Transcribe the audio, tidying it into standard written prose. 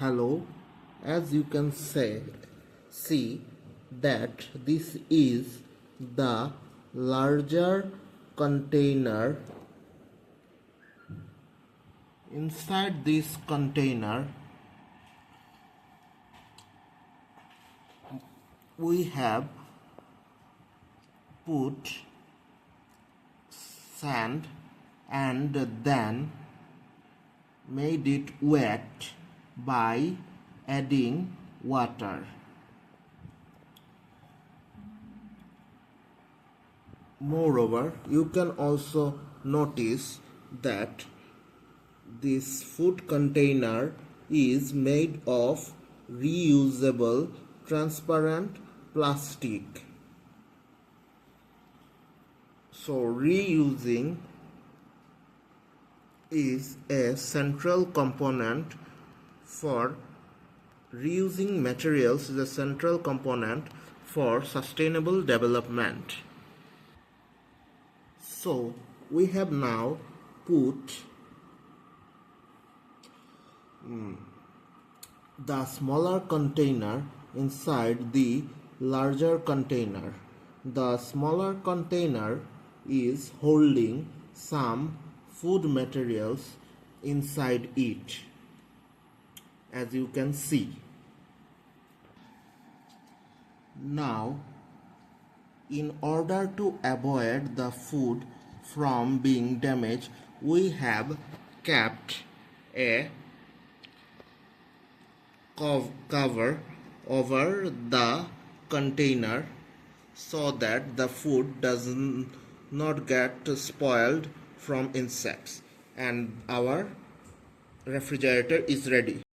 Hello, as you can see that this is the larger container. Inside this container we have put sand and then made it wet by adding water. Moreover, you can also notice that this food container is made of reusable transparent plastic. So reusing is a central component for reusing materials is a central component for sustainable development. So we have now put the smaller container inside the larger container. The smaller container is holding some food materials inside it, as you can see. Now, in order to avoid the food from being damaged, we have kept a cover over the container so that the food does not get spoiled from insects, and our refrigerator is ready.